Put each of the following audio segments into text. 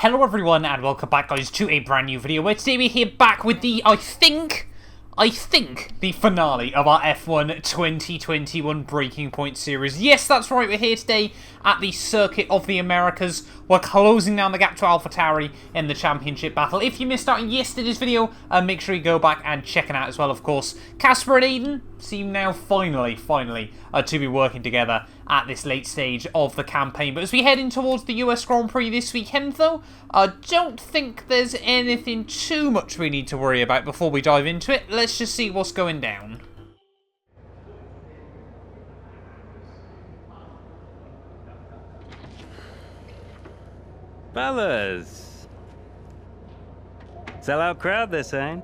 Hello everyone and welcome back guys to a brand new video where today we're here back with the, I think, the finale of our F1 2021 Breaking Point series. Yes, that's right, we're here today at the Circuit of the Americas. We're closing down the gap to AlphaTauri in the championship battle. If you missed out on yesterday's video, make sure you go back and check it out as well, of course. Casper and Aiden seem now finally to be working together at this late stage of the campaign. But as we head in towards the US Grand Prix this weekend, though, I don't think there's anything too much we need to worry about before we dive into it. Let's just see what's going down. Fellas! Sell-out crowd, they're saying.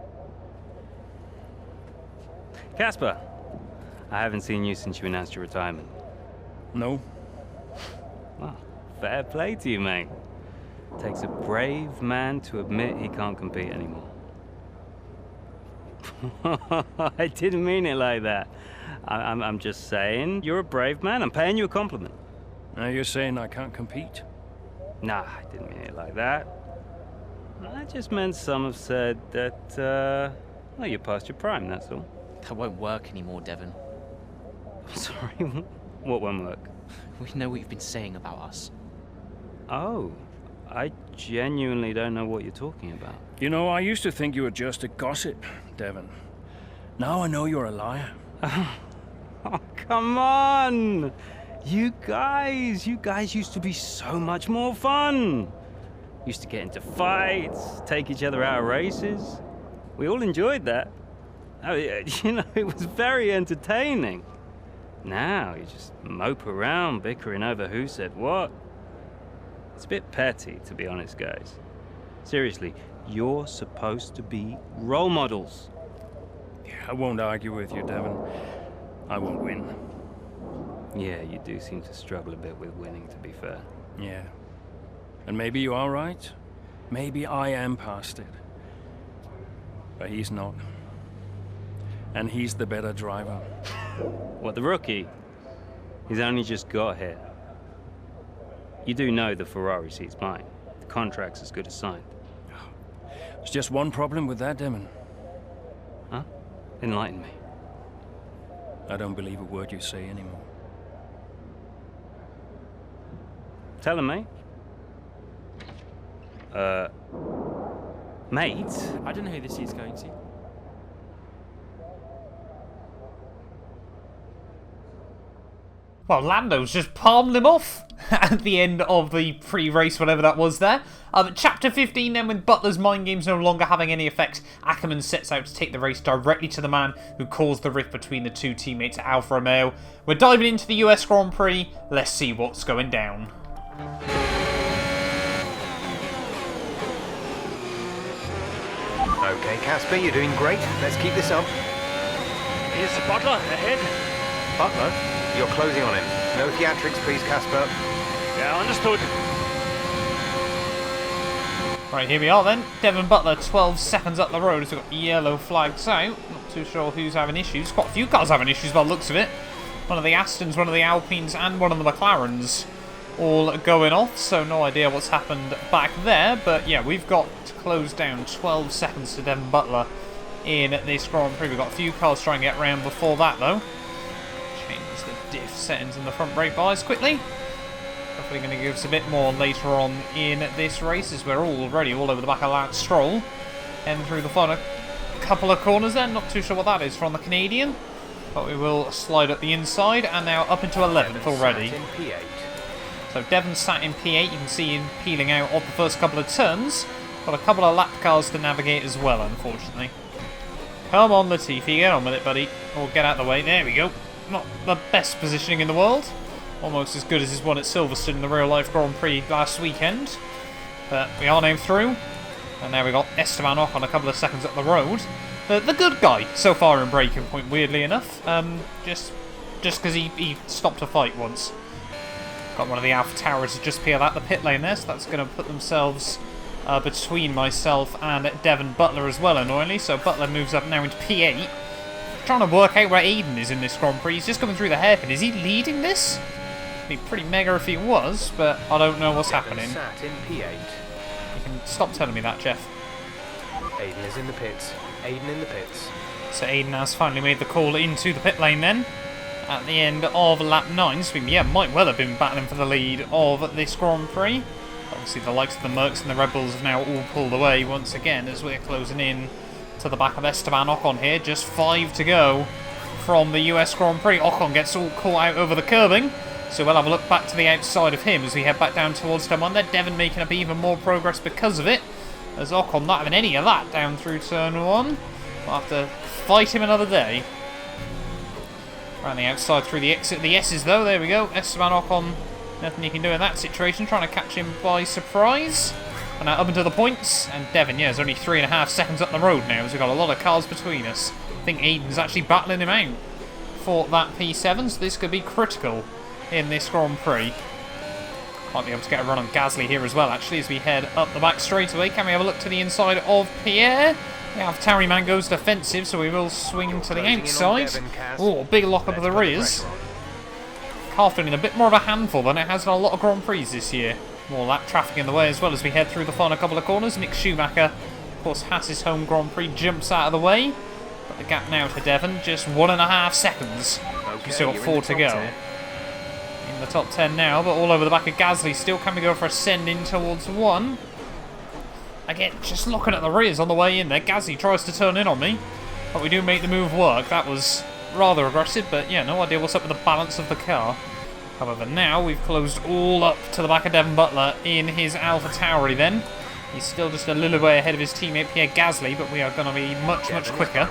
Casper, I haven't seen you since you announced your retirement. No. Well, fair play to you, mate. Takes a brave man to admit he can't compete anymore. I didn't mean it like that. I'm just saying, you're a brave man. I'm paying you a compliment. Now you're saying I can't compete? Nah, I didn't mean it like that. I just meant some have said that, well, you're past your prime, that's all. That won't work anymore, Devon. Sorry, what won't work? We know what you've been saying about us. Oh, I genuinely don't know what you're talking about. You know, I used to think you were just a gossip, Devon. Now I know you're a liar. Oh, come on! You guys used to be so much more fun. Used to get into fights, take each other out of races. We all enjoyed that. Oh, you know, it was very entertaining. Now you just mope around bickering over who said what. It's a bit petty, to be honest, guys. Seriously, you're supposed to be role models. Yeah, I won't argue with you, Devon. I won't win. Yeah, you do seem to struggle a bit with winning, to be fair. Yeah. And maybe you are right. Maybe I am past it. But he's not. And he's the better driver. What, the rookie? He's only just got here. You do know the Ferrari seat's mine. The contract's as good as signed. There's just one problem with that, Devon. Huh? Enlighten me. I don't believe a word you say anymore. Tell him, mate. Mate? I don't know who this is going to. Well, Lando's just palmed him off at the end of the pre-race, whatever that was there. Chapter 15 then, with Butler's mind games no longer having any effect, Ackerman sets out to take the race directly to the man who caused the rift between the two teammates at Alfa Romeo. We're diving into the US Grand Prix. Let's see what's going down. Okay, Casper, you're doing great. Let's keep this up. Here's Butler ahead. Butler, you're closing on him. No theatrics, please, Casper. Yeah, understood. Right, here we are then. Devon Butler, 12 seconds up the road as we've got yellow flags out. Not too sure who's having issues. Quite a few cars having issues by the looks of it. One of the Astons, one of the Alpines, and one of the McLarens all going off, so no idea what's happened back there. But yeah, we've got closed down 12 seconds to Devon Butler in this Grand Prix. We've got a few cars trying to get round before that, though. Change the diff settings in the front brake bars quickly. Hopefully going to give us a bit more later on in this race, as we're already all over the back of Lance Stroll. Heading through the final couple of corners there. Not too sure what that is from the Canadian, but we will slide up the inside, and now up into 11th already. So Devon sat in P8, you can see him peeling out of the first couple of turns. Got a couple of lap cars to navigate as well, unfortunately. Come on, Latifi, get on with it, buddy. Or get out of the way. There we go. Not the best positioning in the world. Almost as good as his one at Silverstone in the real-life Grand Prix last weekend. But we are now through. And now we got Esteban off on a couple of seconds up the road. The good guy so far in Breaking Point, weirdly enough. Just because he stopped a fight once. Got one of the AlphaTauri to just peel out the pit lane there, so that's going to put themselves between myself and Devon Butler as well, annoyingly. So Butler moves up now into P8. Trying to work out where Aiden is in this Grand Prix. He's just coming through the hairpin. Is he leading this? It'd be pretty mega if he was, but I don't know what's happening. Sat in P8. You can stop telling me that, Jeff. Aiden is in the pits. Aiden in the pits. So Aiden has finally made the call into the pit lane then. At the end of lap 9, so we might well have been battling for the lead of this Grand Prix. Obviously the likes of the Mercs and the Red Bulls have now all pulled away once again as we're closing in to the back of Esteban Ocon here. Just 5 to go from the US Grand Prix. Ocon gets all caught out over the curbing, so we'll have a look back to the outside of him as we head back down towards turn 1 there. Devon making up even more progress because of it, as Ocon not having any of that down through turn 1. We'll have to fight him another day. Around the outside through the exit of the S's though, there we go. Esteban Ocon, nothing you can do in that situation, trying to catch him by surprise. And now up into the points, and Devon, is only 3.5 seconds up the road now, so we've got a lot of cars between us. I think Aiden's actually battling him out for that P7, so this could be critical in this Grand Prix. Might be able to get a run on Gasly here as well, actually, as we head up the back straight away. Can we have a look to the inside of Pierre? Yeah, Terry Man goes defensive, so we will swing to the outside. Oh, big lock up of the rears. Car feeling a bit more of a handful than it has in a lot of Grand Prix this year. More lap traffic in the way as well as we head through the final couple of corners. Mick Schumacher, of course, has his home Grand Prix, jumps out of the way. But the gap now to Devon, just 1.5 seconds. We've still got 4 to go. In the top 10 now, but all over the back of Gasly still. Can we go for a send in towards 1? Again, just looking at the rears on the way in there. Gasly tries to turn in on me, but we do make the move work. That was rather aggressive, but yeah, no idea what's up with the balance of the car. However, now we've closed all up to the back of Devon Butler in his Alpha Tauri then. He's still just a little way ahead of his teammate Pierre Gasly, but we are going to be much quicker.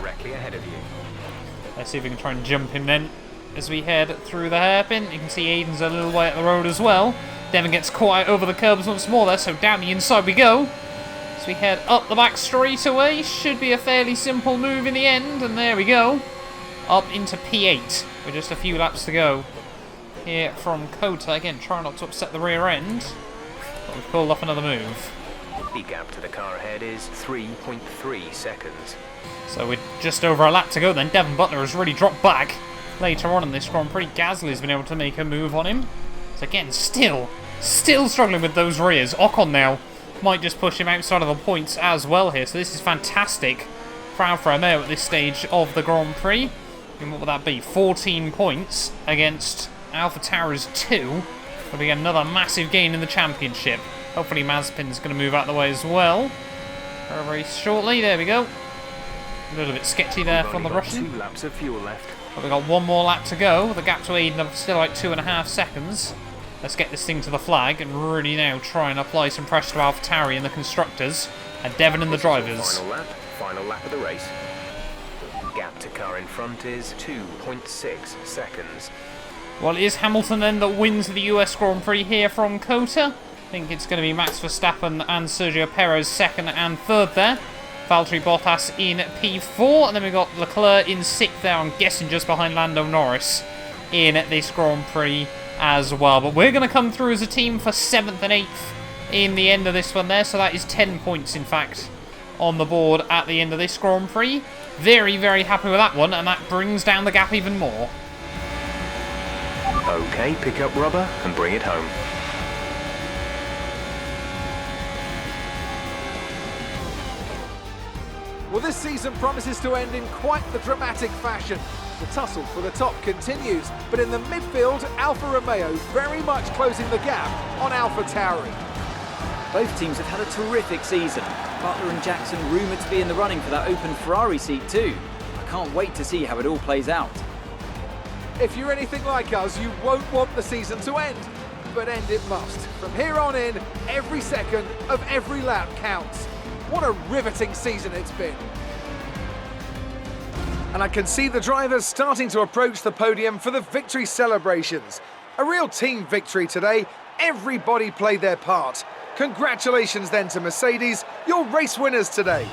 Let's see if we can try and jump him then as we head through the hairpin. You can see Aiden's a little way up the road as well. Devon gets caught out over the curbs once more there, so down the inside we go. As we head up the back straight away, should be a fairly simple move in the end, and there we go. Up into P8 with just a few laps to go here from Kota. Again, try not to upset the rear end, but we've pulled off another move. The gap to the car ahead is 3.3 seconds. So with just over a lap to go then, Devon Butler has really dropped back later on in this Grand Prix. Gasly's been able to make a move on him. So again, still struggling with those rears. Ocon now might just push him outside of the points as well here. So this is fantastic for Alfa Romeo at this stage of the Grand Prix. And what would that be? 14 points against Alpha Tauri's 2. Will be another massive gain in the championship. Hopefully Mazepin's going to move out of the way as well very shortly. There we go. A little bit sketchy there from the Russian. 2 laps of fuel left. But we've got 1 more lap to go. The gap to Aiden of still like 2.5 seconds. Let's get this thing to the flag and really now try and apply some pressure to Alpha Tauri and the constructors, and Devon and the drivers. Final lap of the race. Gap to car in front is 2.6 seconds. Well, it is Hamilton then that wins the US Grand Prix here from Kota. I think it's going to be Max Verstappen and Sergio Perez 2nd and 3rd there. Valtteri Bottas in P4, and then we've got Leclerc in 6th there, I'm guessing just behind Lando Norris in this Grand Prix as well. But we're going to come through as a team for 7th and 8th in the end of this one there, so that is 10 points in fact on the board at the end of this Grand Prix. Very happy with that one, and that brings down the gap even more. Okay, pick up rubber and bring it home. Well, this season promises to end in quite the dramatic fashion. The tussle for the top continues, but in the midfield, Alfa Romeo very much closing the gap on Alpha Tauri. Both teams have had a terrific season. Butler and Jackson rumoured to be in the running for that open Ferrari seat too. I can't wait to see how it all plays out. If you're anything like us, you won't want the season to end, but end it must. From here on in, every second of every lap counts. What a riveting season it's been. And I can see the drivers starting to approach the podium for the victory celebrations. A real team victory today. Everybody played their part. Congratulations then to Mercedes, your race winners today.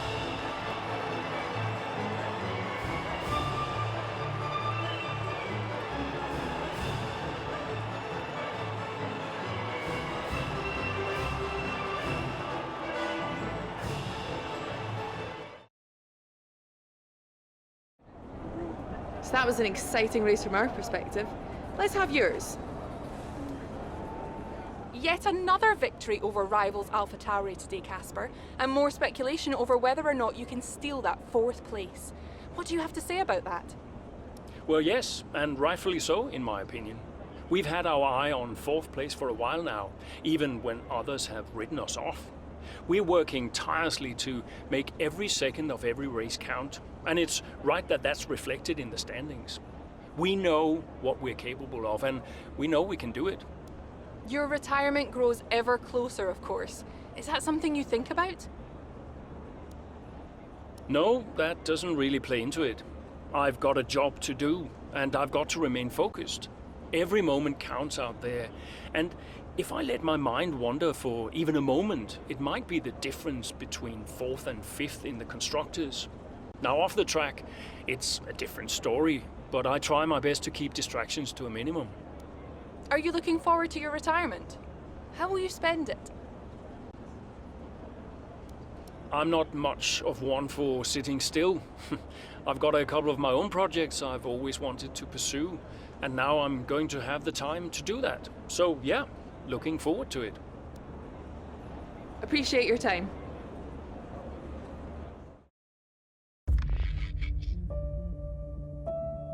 So that was an exciting race from our perspective. Let's have yours. Yet another victory over rivals AlphaTauri today, Casper, and more speculation over whether or not you can steal that 4th place. What do you have to say about that? Well, yes, and rightfully so, in my opinion. We've had our eye on 4th place for a while now, even when others have written us off. We're working tirelessly to make every second of every race count, and it's right that that's reflected in the standings. We know what we're capable of, and we know we can do it. Your retirement grows ever closer, of course. Is that something you think about? No, that doesn't really play into it. I've got a job to do, and I've got to remain focused. Every moment counts out there, and if I let my mind wander for even a moment, it might be the difference between 4th and 5th in the constructors. Now off the track, it's a different story, but I try my best to keep distractions to a minimum. Are you looking forward to your retirement? How will you spend it? I'm not much of one for sitting still. I've got a couple of my own projects I've always wanted to pursue, and now I'm going to have the time to do that. So yeah, looking forward to it. Appreciate your time.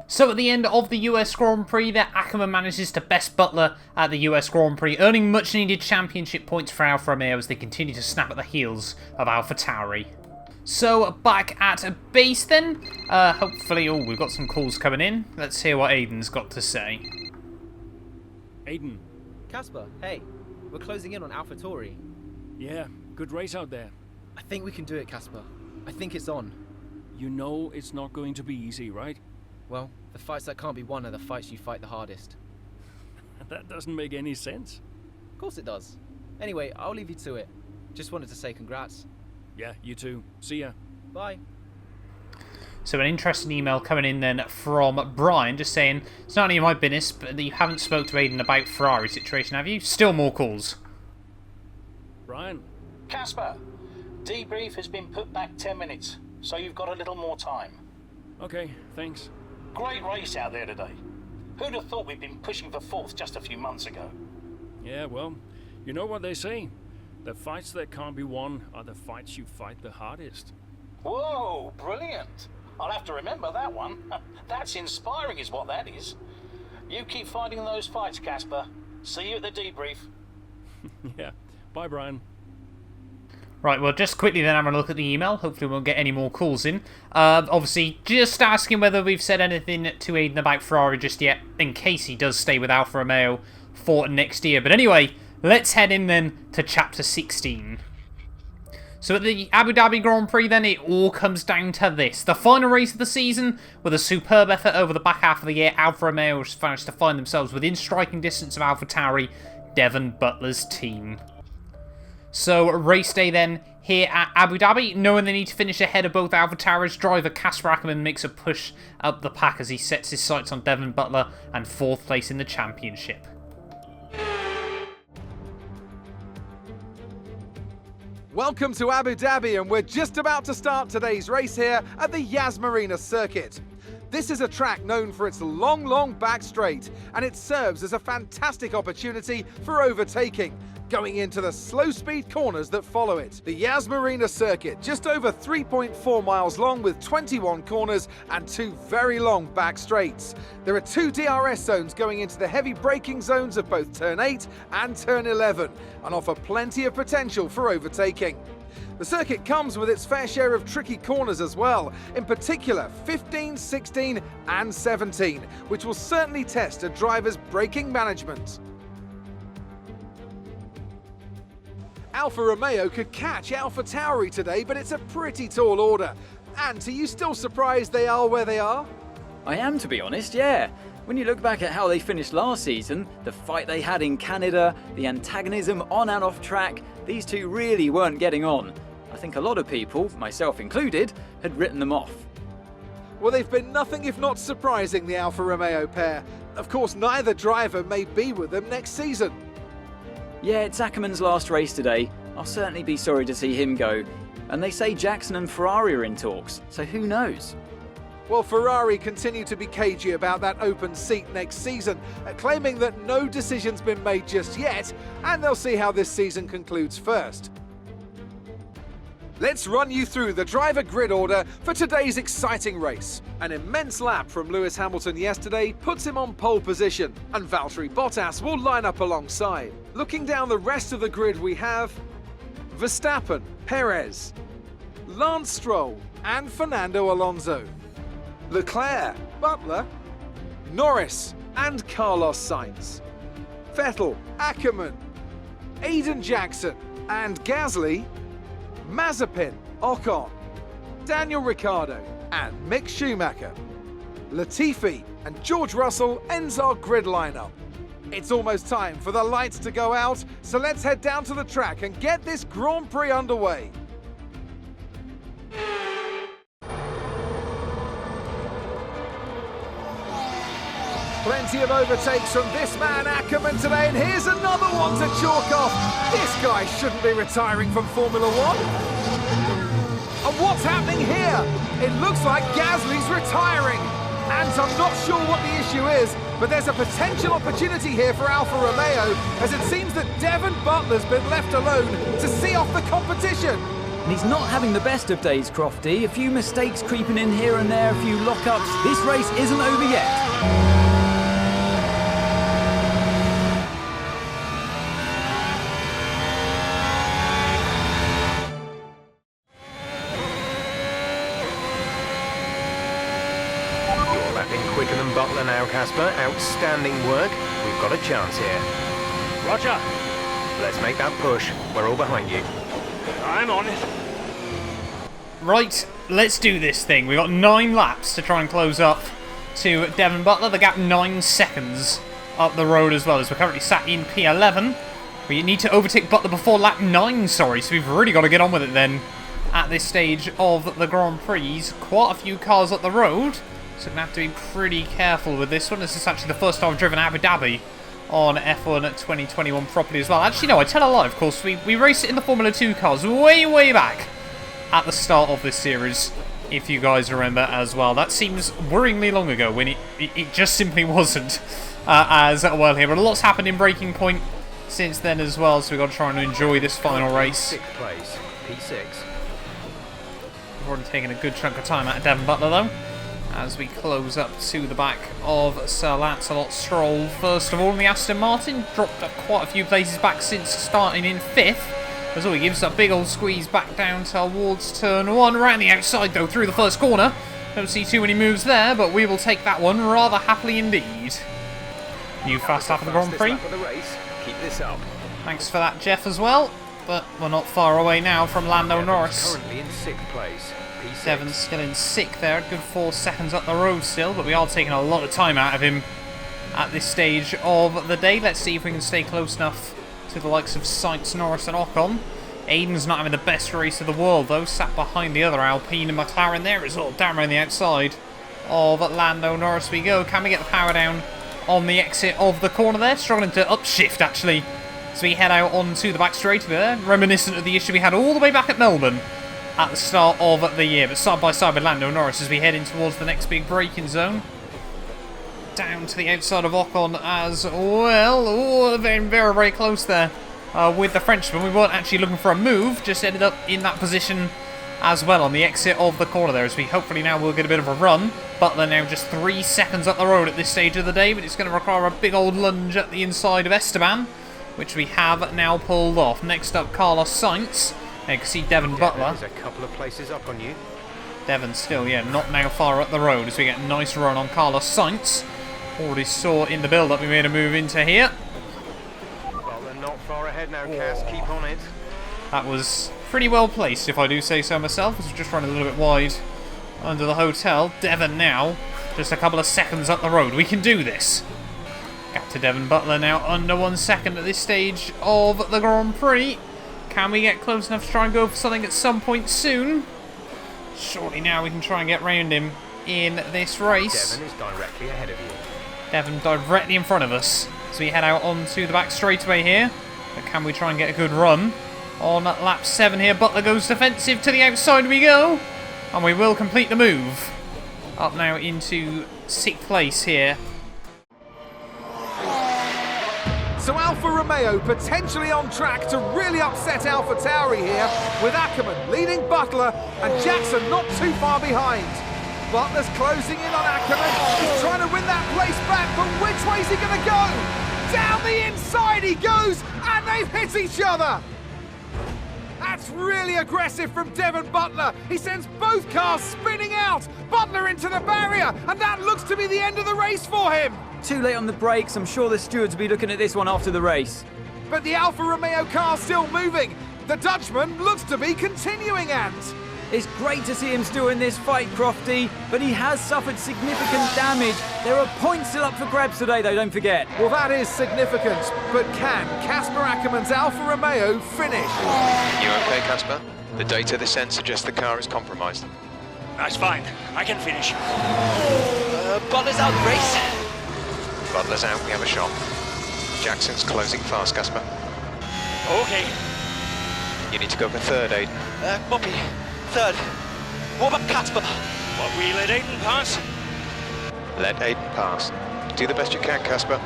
So at the end of the US Grand Prix there, Ackerman manages to best Butler at the US Grand Prix, earning much needed championship points for Alfa Romeo as they continue to snap at the heels of AlphaTauri. So back at base then, hopefully, we've got some calls coming in. Let's hear what Aiden's got to say. Aiden. Casper, hey, we're closing in on AlphaTauri. Yeah, good race out there. I think we can do it, Casper. I think it's on. You know it's not going to be easy, right? Well, the fights that can't be won are the fights you fight the hardest. That doesn't make any sense. Of course it does. Anyway, I'll leave you to it. Just wanted to say congrats. Yeah, you too. See ya. Bye. So an interesting email coming in then from Brian, just saying, it's not only my business, but that you haven't spoke to Aiden about Ferrari situation, have you? Still more calls. Brian. Casper, debrief has been put back 10 minutes, so you've got a little more time. Okay, thanks. Great race out there today. Who'd have thought we'd been pushing for 4th just a few months ago? Yeah, well, you know what they say. The fights that can't be won are the fights you fight the hardest. Whoa, brilliant. I'll have to remember that one. That's inspiring is what that is. You keep fighting those fights, Casper. See you at the debrief. Yeah. Bye, Brian. Right, well, just quickly then having a look at the email. Hopefully we won't get any more calls in. Obviously, just asking whether we've said anything to Aiden about Ferrari just yet, in case he does stay with Alfa Romeo for next year. But anyway, let's head in then to Chapter 16. So at the Abu Dhabi Grand Prix then, it all comes down to this. The final race of the season, with a superb effort over the back half of the year, Alfa Romeo has managed to find themselves within striking distance of AlphaTauri, Devon Butler's team. So race day then here at Abu Dhabi, knowing they need to finish ahead of both AlphaTauri's driver Casper Ackerman makes a push up the pack as he sets his sights on Devon Butler and 4th place in the championship. Welcome to Abu Dhabi, and we're just about to start today's race here at the Yas Marina circuit. This is a track known for its long back straight, and it serves as a fantastic opportunity for overtaking, going into the slow-speed corners that follow it. The Yas Marina circuit, just over 3.4 miles long with 21 corners and 2 very long back straights. There are 2 DRS zones going into the heavy braking zones of both Turn 8 and Turn 11 and offer plenty of potential for overtaking. The circuit comes with its fair share of tricky corners as well, in particular 15, 16 and 17, which will certainly test a driver's braking management. Alfa Romeo could catch AlphaTauri today, but it's a pretty tall order. And are you still surprised they are where they are? I am, to be honest, yeah. When you look back at how they finished last season, the fight they had in Canada, the antagonism on and off track, these two really weren't getting on. I think a lot of people, myself included, had written them off. Well, they've been nothing if not surprising, the Alfa Romeo pair. Of course, neither driver may be with them next season. Yeah, it's Ackerman's last race today. I'll certainly be sorry to see him go. And they say Jackson and Ferrari are in talks, so who knows? Well, Ferrari continue to be cagey about that open seat next season, claiming that no decision's been made just yet, and they'll see how this season concludes first. Let's run you through the driver grid order for today's exciting race. An immense lap from Lewis Hamilton yesterday puts him on pole position, and Valtteri Bottas will line up alongside. Looking down the rest of the grid, we have Verstappen, Perez, Lance Stroll and Fernando Alonso, Leclerc, Butler, Norris and Carlos Sainz, Vettel, Ackermann, Aiden Jackson and Gasly, Mazepin, Ocon, Daniel Ricciardo and Mick Schumacher. Latifi and George Russell ends our grid lineup. It's almost time for the lights to go out, so let's head down to the track and get this Grand Prix underway. Plenty of overtakes from this man Ackermann today, and here's another one to chalk off. This guy shouldn't be retiring from Formula One. And what's happening here? It looks like Gasly's retiring. And I'm not sure what the issue is, but there's a potential opportunity here for Alfa Romeo, as it seems that Devon Butler's been left alone to see off the competition. And he's not having the best of days, Crofty. A few mistakes creeping in here and there, a few lockups. This race isn't over yet. Quicker than Butler now, Casper. Outstanding work. We've got a chance here. Roger. Let's make that push. We're all behind you. I'm on it. Right, let's do this thing. We've got 9 laps to try and close up to Devon Butler. The gap 9 seconds up the road as well, as we're currently sat in P11. We need to overtake Butler before lap 9, sorry, so we've really got to get on with it then at this stage of the Grand Prix. Quite a few cars up the road. So we're going to have to be pretty careful with this one. This is actually the first time I've driven Abu Dhabi on F1 2021 properly as well. Actually, no, I tell a lie, of course. We raced it in the Formula 2 cars way back at the start of this series, if you guys remember as well. That seems worryingly long ago when it just simply wasn't as well here. But a lot's happened in Breaking Point since then as well, so we've got to try and enjoy this final race. 6th place, P6. We've already taken a good chunk of time out of Devon Butler, though, as we close up to the back of Sir Lancelot Stroll. First of all, the Aston Martin dropped up quite a few places back since starting in 5th. As all, he gives a big old squeeze back down towards turn 1. Right on the outside, though, through the first corner. Don't see too many moves there, but we will take that one rather happily indeed. New fast lap of the Grand Prix. Keep this up. Thanks for that, Jeff, as well. But we're not far away now from Lando Norris. Currently in 6th place. Devon's still in 6th there, a good 4 seconds up the road still, but we are taking a lot of time out of him at this stage of the day. Let's see if we can stay close enough to the likes of Sainz, Norris and Ocon. Aiden's not having the best race of the world though, sat behind the other Alpine and McLaren there as well, down around the outside of Lando Norris we go. Can we get the power down on the exit of the corner there? Struggling to upshift actually, so we head out onto the back straight there, reminiscent of the issue we had all the way back at Melbourne at the start of the year, but side by side with Lando Norris as we head in towards the next big braking zone. Down to the outside of Ocon as well. Oh, very close there with the Frenchman. We weren't actually looking for a move, just ended up in that position as well on the exit of the corner there, as we hopefully now will get a bit of a run. Butler now just 3 seconds up the road at this stage of the day, but it's going to require a big old lunge at the inside of Esteban, which we have now pulled off. Next up, Carlos Sainz. You can see Devon Butler. There's a couple of places up on you. Devon still, yeah, not now far up the road as we get a nice run on Carlos Sainz. Already saw in the build-up we made a move into here. Well, they're not far ahead now, Cass. Keep on it. That was pretty well placed, if I do say so myself. As we're just running a little bit wide under the hotel. Devon now just a couple of seconds up the road. We can do this. Gap to Devon Butler now under 1 second at this stage of the Grand Prix. Can we get close enough to try and go for something at some point soon? Surely now we can try and get round him in this race. Devon is directly ahead of you. Devon directly in front of us. So we head out onto the back straightaway here. But can we try and get a good run on lap 7 here? Butler goes defensive, to the outside we go. And we will complete the move. up now into 6th place here. So Alfa Romeo potentially on track to really upset AlphaTauri here, with Ackerman leading Butler and Jackson not too far behind. Butler's closing in on Ackerman. He's trying to win that place back, but which way's he going to go? Down the inside he goes, and they've hit each other. That's really aggressive from Devon Butler. He sends both cars spinning out. Butler into the barrier, and that looks to be the end of the race for him. Too late on the brakes. I'm sure the stewards will be looking at this one after the race. But the Alfa Romeo car's still moving. The Dutchman looks to be continuing, and it's great to see him still in this fight, Crofty, but he has suffered significant damage. There are points still up for grabs today, though, don't forget. Well, that is significant, but can Casper Ackerman's Alfa Romeo finish? You okay, Casper? The data this end suggests the car is compromised. That's fine. I can finish. Butler's out the race. Butler's out, we have a shot. Jackson's closing fast, Casper. Okay. You need to go for third, Aiden. Copy. Third. What about Casper? What, we let Aiden pass? Let Aiden pass. Do the best you can, Casper.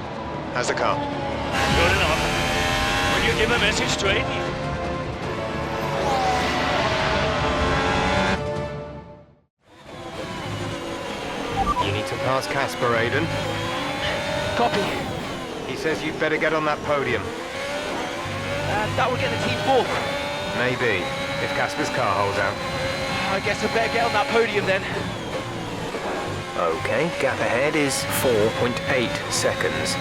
How's the car? Good enough. Will you give a message to Aiden? You need to pass Casper, Aiden. Copy. He says you'd better get on that podium. That will get the team fourth. Maybe, if Casper's car holds out. I guess I better get on that podium then. Okay, gap ahead is 4.8 seconds.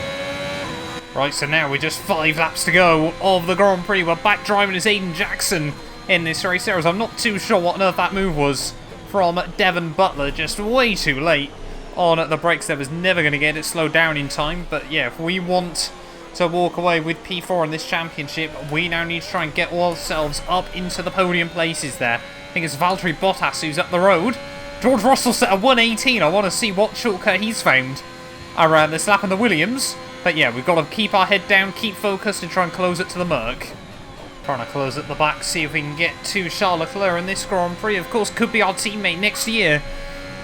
Right, so now we're just 5 laps to go of the Grand Prix. We're back driving as Aiden Jackson in this race series. I'm not too sure what on earth that move was from Devon Butler. Just way too late on the brakes. There was never going to get it slowed down in time. But yeah, if we want to walk away with P4 in this championship, we now need to try and get ourselves up into the podium places there. I think it's Valtteri Bottas who's up the road. George Russell set a 118. I want to see what shortcut he's found around this lap in the Williams. But yeah, we've got to keep our head down, keep focused, and try and close it to the Merc. Trying to close at the back, see if we can get to Charles Leclerc in this Grand Prix. Of course, could be our teammate next year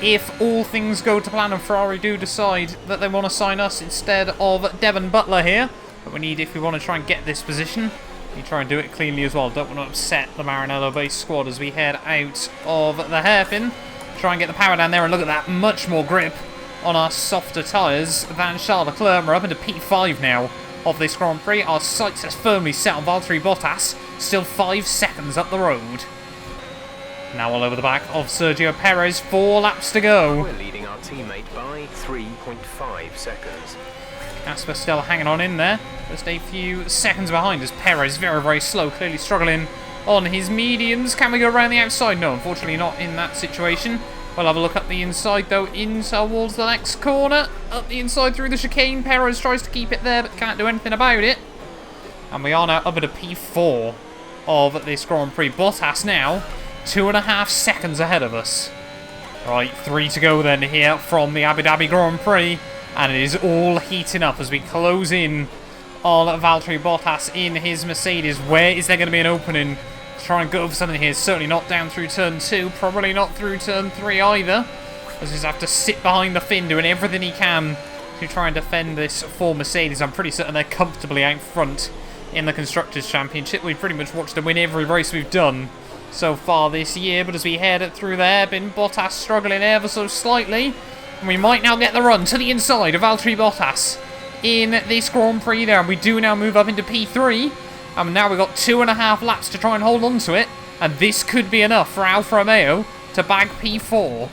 if all things go to plan and Ferrari do decide that they want to sign us instead of Devon Butler here. But we need, if we want to try and get this position, we try and do it cleanly as well. Don't want to upset the Maranello-based squad as we head out of the hairpin. Try and get the power down there, and look at that, much more grip on our softer tyres than Charles Leclerc. We're up into P5 now of this Grand Prix. Our sights are firmly set on Valtteri Bottas, still 5 seconds up the road. Now all over the back of Sergio Perez, 4 laps to go. We're leading our teammate by 3.5 seconds. Casper still hanging on in there, just a few seconds behind as Perez very, very slow, clearly struggling on his mediums. Can we go around the outside? No, unfortunately not in that situation. We'll have a look up the inside though, in towards the next corner. Up the inside through the chicane. Perez tries to keep it there but can't do anything about it. And we are now up at a P4 of this Grand Prix. Bottas now 2.5 seconds ahead of us. Right, 3 to go then here from the Abu Dhabi Grand Prix. And it is all heating up as we close in on Valtteri Bottas in his Mercedes. Where is there going to be an opening to try and go for something here? Certainly not down through turn 2, probably not through turn 3 either. As he's have to sit behind the fin doing everything he can to try and defend this for Mercedes. I'm pretty certain they're comfortably out front in the Constructors' Championship. We've pretty much watched them win every race we've done so far this year. But as we head through the hairpin, Bottas struggling ever so slightly. And we might now get the run to the inside of Valtteri Bottas in this Grand Prix there. And we do now move up into P3. And now we've got 2.5 laps to try and hold on to it. And this could be enough for Alfa Romeo to bag P4.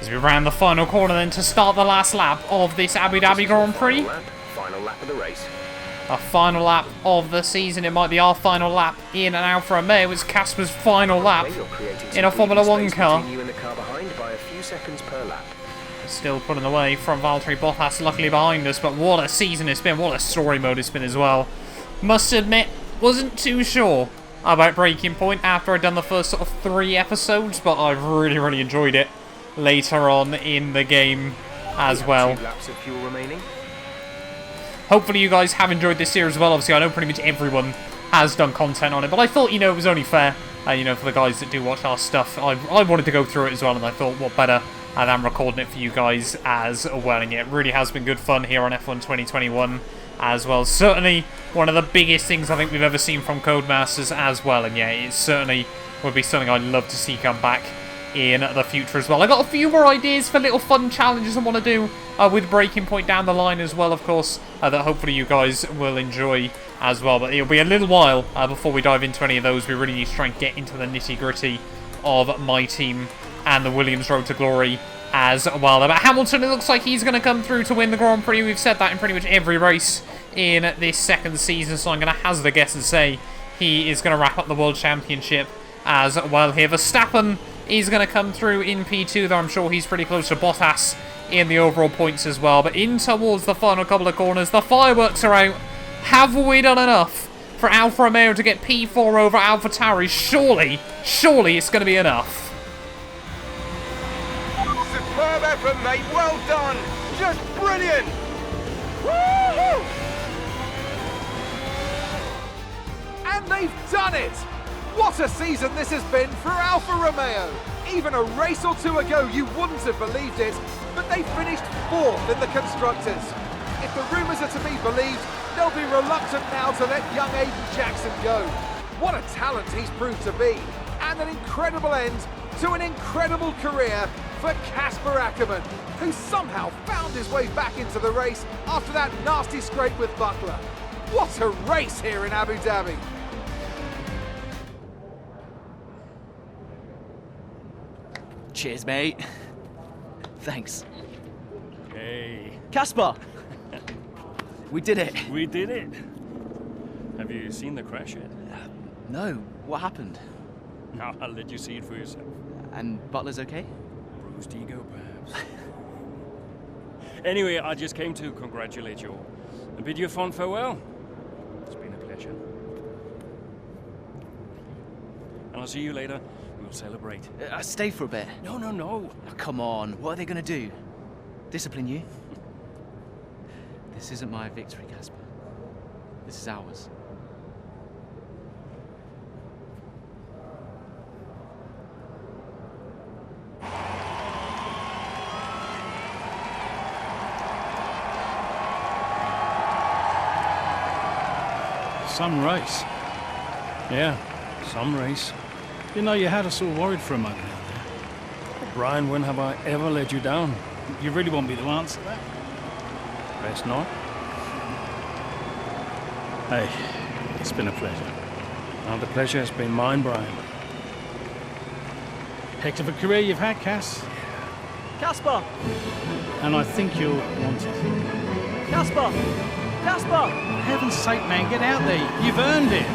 As we round the final corner then to start the last lap of this Abu Dhabi Grand Prix. Final lap of the race. Our final lap of the season. It might be our final lap in an Alfa Romeo. It's Casper's final lap in a Formula 1 car. You in the car behind by a few seconds per lap. Still pulling away from Valtteri Bottas, luckily behind us, but what a season it's been, what a story mode it's been as well. Must admit, wasn't too sure about Breaking Point after I'd done the first sort of 3 episodes, but I've really, really enjoyed it later on in the game as well. 2 laps of fuel remaining. Hopefully you guys have enjoyed this series as well. Obviously, I know pretty much everyone has done content on it, but I thought, it was only fair, for the guys that do watch our stuff. I wanted to go through it as well, and I thought, what better and I'm recording it for you guys as well. And yeah, it really has been good fun here on F1 2021 as well. Certainly one of the biggest things I think we've ever seen from Codemasters as well. And yeah, it certainly would be something I'd love to see come back in the future as well. I got a few more ideas for little fun challenges I want to do with Breaking Point down the line as well, of course, that hopefully you guys will enjoy as well. But it'll be a little while before we dive into any of those. We really need to try and get into the nitty-gritty of my team and the Williams Road to Glory as well. But Hamilton, it looks like he's going to come through to win the Grand Prix. We've said that in pretty much every race in this second season, so I'm going to hazard a guess and say he is going to wrap up the World Championship as well here. Verstappen is going to come through in P2, though I'm sure he's pretty close to Bottas in the overall points as well. But in towards the final couple of corners, the fireworks are out. Have we done enough for Alfa Romeo to get P4 over AlphaTauri? Surely it's going to be enough. Superb effort, mate. Well done. Just brilliant. Woo-hoo! And they've done it! What a season this has been for Alfa Romeo! Even a race or two ago you wouldn't have believed it, but they finished 4th in the Constructors. If the rumours are to be believed, they'll be reluctant now to let young Aiden Jackson go. What a talent he's proved to be, and an incredible end to an incredible career for Casper Ackermann, who somehow found his way back into the race after that nasty scrape with Butler. What a race here in Abu Dhabi! Cheers, mate. Thanks. Hey. Casper! We did it. We did it. Have you seen the crash yet? No. What happened? No, I'll let you see it for yourself. And Butler's okay? Bruised ego, perhaps. Anyway, I just came to congratulate you all and bid you a fond farewell. It's been a pleasure. And I'll see you later. We'll celebrate. Stay for a bit. No. Oh, come on. What are they going to do? Discipline you? This isn't my victory, Casper. This is ours. Some race. Yeah, some race. You know, you had us all worried for a moment out there. Brian, when have I ever let you down? You really want me to answer that? Best not. Hey, it's been a pleasure. Now the pleasure has been mine, Brian. Heck of a career you've had, Cass. Casper! And I think you'll want it. Casper! Casper! For heaven's sake, man, get out there. You've earned it.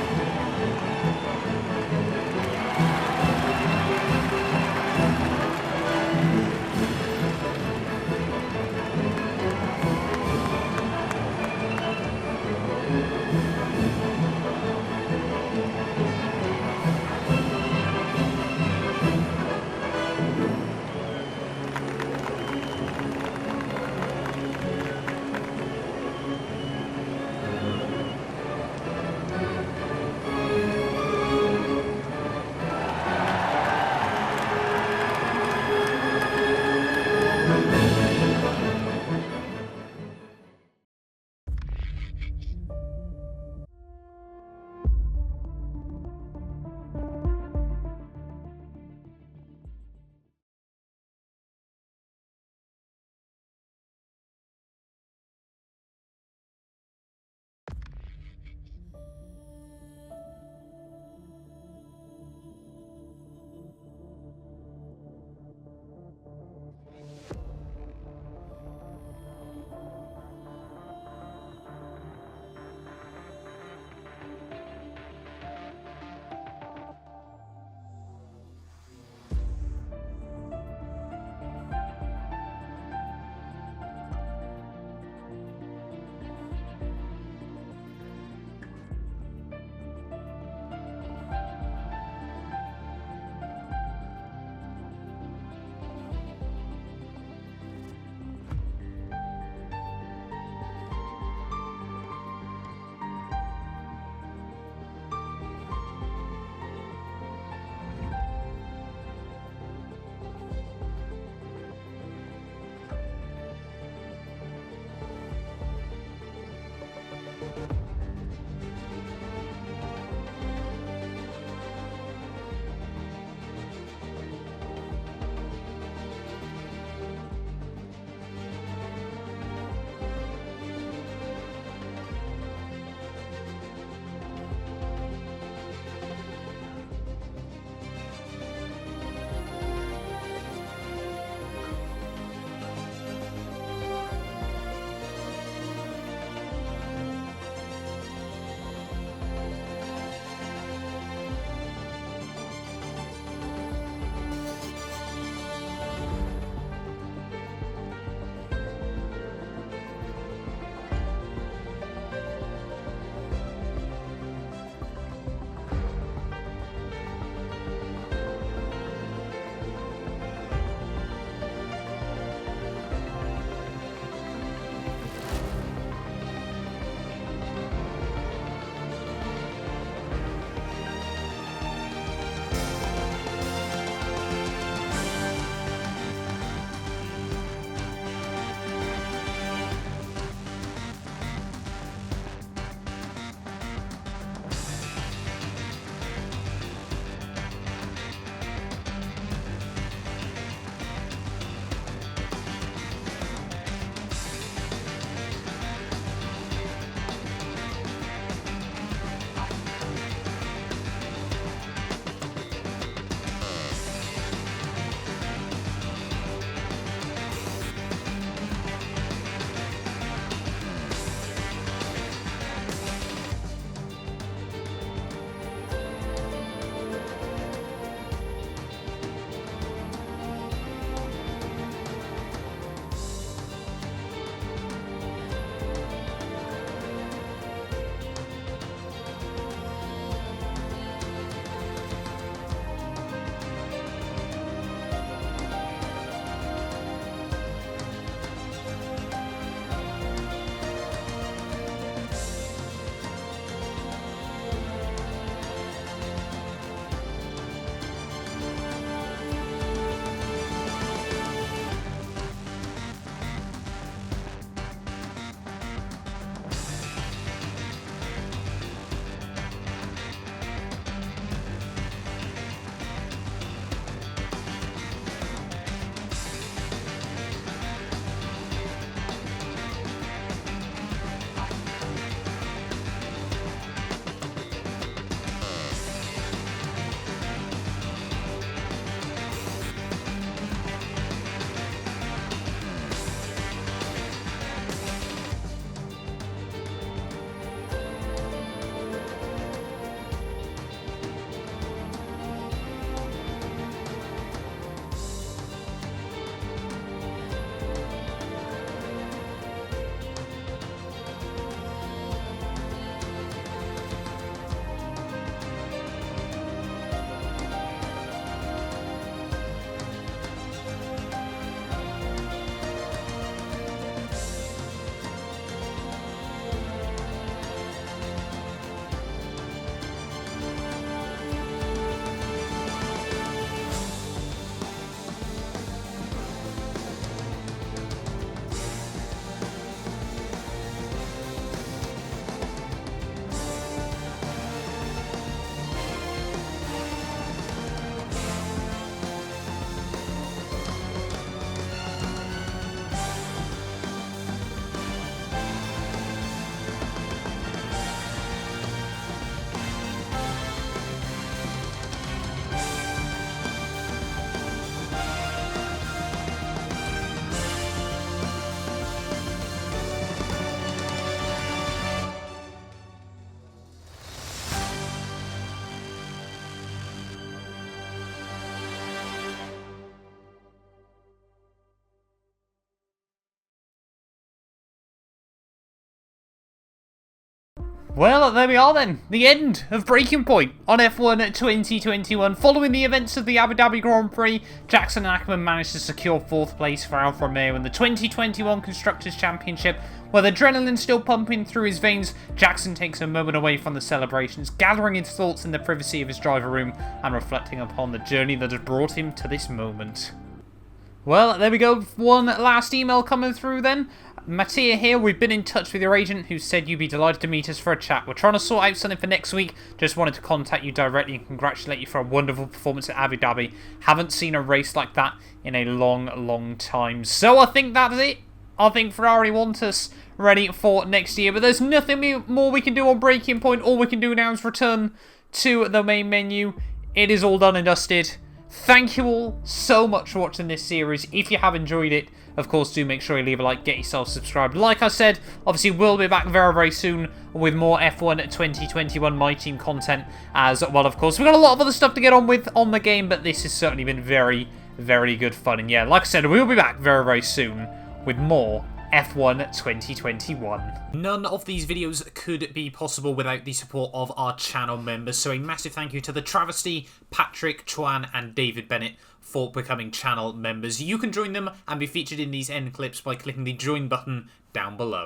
Well, there we are then. The end of Breaking Point on F1 2021. Following the events of the Abu Dhabi Grand Prix, Jackson and Ackerman managed to secure 4th place for Alfa Romeo in the 2021 Constructors' Championship. With adrenaline still pumping through his veins, Jackson takes a moment away from the celebrations, gathering his thoughts in the privacy of his driver room and reflecting upon the journey that has brought him to this moment. Well, there we go. One last email coming through then. Mattia here, we've been in touch with your agent who said you'd be delighted to meet us for a chat. We're trying to sort out something for next week. Just wanted to contact you directly and congratulate you for a wonderful performance at Abu Dhabi. Haven't seen a race like that in a long time. So I think that's it. I think Ferrari want us ready for next year. But there's nothing more we can do on Breaking Point. All we can do now is return to the main menu. It is all done and dusted. Thank you all so much for watching this series. If you have enjoyed it, of course, do make sure you leave a like, get yourself subscribed. Like I said, obviously we'll be back very soon with more F1 2021 My Team content as well, of course. We've got a lot of other stuff to get on with on the game, but this has certainly been very good fun. And yeah, like I said, we'll be back very soon with more F1 2021. None of these videos could be possible without the support of our channel members, so a massive thank you to the Travesty, Patrick, Chuan and David Bennett for becoming channel members. You can join them and be featured in these end clips by clicking the join button down below.